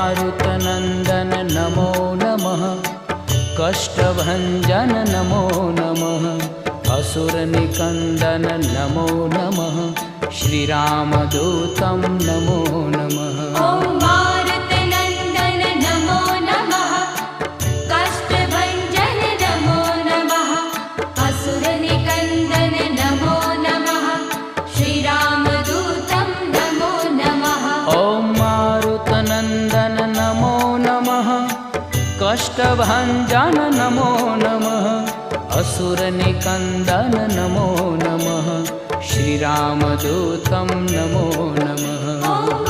मारुतनन्दन नमो नमः। कष्टभञ्जन नमो नमः। असुरनिकन्दन नमो नमः। श्रीरामदूतं नमो नमः। ॐ मारुतनन्दन नमो नमः। कष्टभञ्जन नमो नमः। असुरनिकन्दन नमो नमः। श्रीरामदूतं नमो नमः। ॐ मारुतनन्दन नमो नमः। कष्टभञ्जन नमो नमः। असुरनिकन्दन नमो नमः। श्रीरामदूतं नमो नमः।